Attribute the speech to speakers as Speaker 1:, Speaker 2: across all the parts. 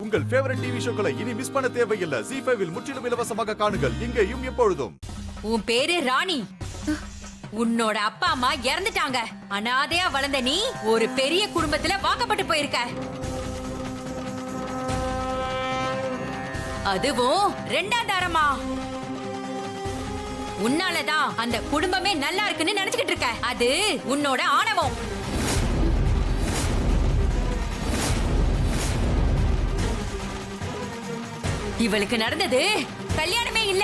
Speaker 1: உங்கள் favourite TV ஷோக்களை இனி miss பண்ண தேவையில்லை. ZEE5 இல் முற்றிலும் இலவசமாக காணுங்கள். இங்கேயும் எப்பொழுதும்.
Speaker 2: உன் பேரு ராணி. உன்னோட அப்பா அம்மா இறந்துட்டாங்க. அனாதையா வளர்ந்த நீ ஒரு பெரிய குடும்பத்துல வாக்கப்பட்டு போயிருக்க. அதுவும் ரெண்டாம் தாரமா. உன்னாலதான் அந்த குடும்பமே நல்லா இருக்குன்னு நினைச்சுக்கிட்டு இருக்க. அது உன்னோட ஆணவம். இவளுக்கு நடந்தது கல்யாணமே இல்ல.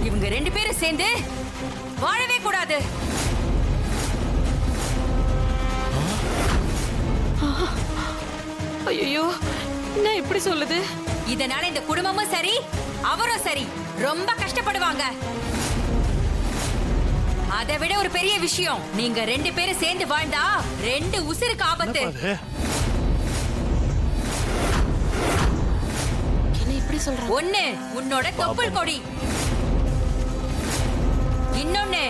Speaker 2: இவங்க ரெண்டு பேரும் சேர்ந்து வாழவே கூடாது.
Speaker 3: ஐயோ, என்ன இப்படி சொல்லுது?
Speaker 2: இதனால இந்த குடும்பமும் சரி அவரும் சரி ரொம்ப கஷ்டப்படுவாங்க. அதை விட ஒரு பெரிய விஷயம், நீங்க ரெண்டு பேரும் சேர்ந்து வாழ்ந்தா ரெண்டு உசிருக்கு ஆபத்து.
Speaker 3: என்ன இப்படி சொல்ற?
Speaker 2: ஒண்ணு உன்னோட தொப்புள் கொடி, இன்னொன்னு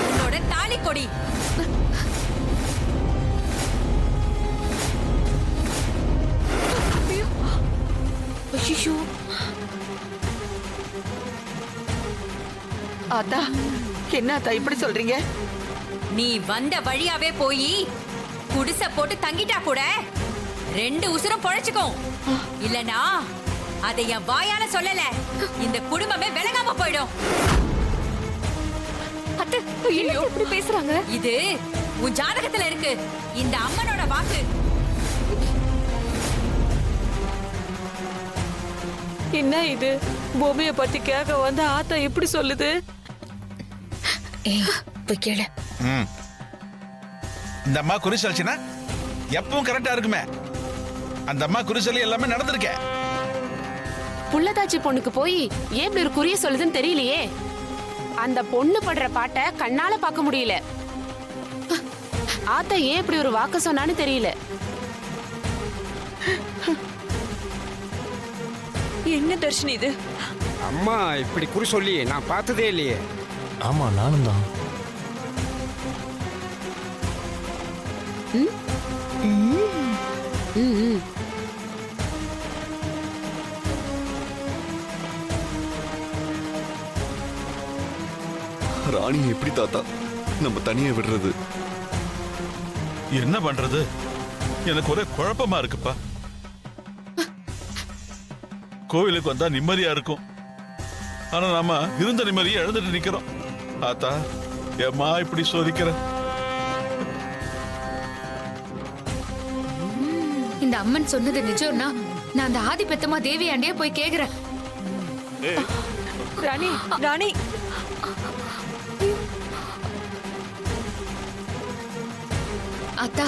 Speaker 2: உன்னோட தாலி கொடி.
Speaker 3: ஐயோ,
Speaker 4: ஆத்தா, என்ன ஆத்தா இப்படி சொல்றீங்க?
Speaker 2: நீ வந்த வழியாவே போய் குடிசை போட்டு தங்கிட்டா கூட ரெண்டு உசுரும் பொழைச்சுக்கும். இல்லனா அதை என் வாயால சொல்லல, இந்த குடும்பமே விலகாம போயிடும்.
Speaker 3: அத்தை, என்ன இப்படி பேசுறாங்க?
Speaker 2: இது உன் ஜாதகத்துல இருக்கு, இந்த அம்மனோட வாக்கு.
Speaker 3: என்ன இது? பொம்மைய பத்தி கேட்க வந்து ஆத்தா எப்படி சொல்லுது?
Speaker 4: போய் கேளு.
Speaker 5: இந்த அம்மா குறிச்சல்ச்சுன்னா எப்பவும் கரெக்டா இருக்குமே. அந்த அம்மா குறிச்சல் எல்லாமே நடந்திருக்க.
Speaker 6: புள்ளதாச்சி பொண்ணுக்கு போய் ஏன் இப்படி ஒரு குறிய சொல்லுதுன்னு தெரியலையே. அந்த பொண்ணு படுற பாட்டை கண்ணால பார்க்க முடியல. ஆத்தா ஏன் இப்படி ஒரு வாக்கு சொன்னான்னு தெரியல.
Speaker 3: என்ன தர்ஷினி இது?
Speaker 7: அம்மா இப்படி குறி சொல்லி நான் பார்த்ததே இல்லையே.
Speaker 8: ஆமா, நானும் தான்.
Speaker 1: ராணியை எப்படி தாத்தா நம்ம தனியா விடுறது?
Speaker 5: என்ன பண்றது? எனக்கு ஒரே குழப்பமா இருக்குப்பா. கோவிலுக்கு வந்தா நிம்மதியா இருக்கும், ஆனா நாம இருந்த நிம்மதியை எழுந்துட்டு நிக்கிறோம். ஆத்தா, ஏம்மா இப்படி சோதிக்கிற?
Speaker 9: இந்த அம்மன் சொன்னது நிஜம்னா நான் அந்த ஆதி பெத்தமா தேவியாண்டே போய் கேக்குறேன்.
Speaker 3: ராணி, ராணி,
Speaker 9: அத்தா,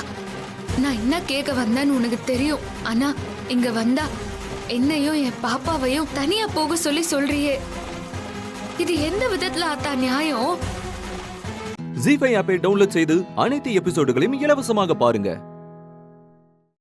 Speaker 9: நான் என்ன கேட்க வந்தேன்னு உனக்கு தெரியும். ஆனா இங்க வந்தா என்னையும் என் பாப்பாவையும் தனியா போக சொல்லி சொல்றியே. இது எந்த விதத்துல அத்தா நியாயம்?
Speaker 8: ZEE5 ஆப்பை டவுன்லோட் செய்து அனைத்து எபிசோடுகளையும் இலவசமாக பாருங்க.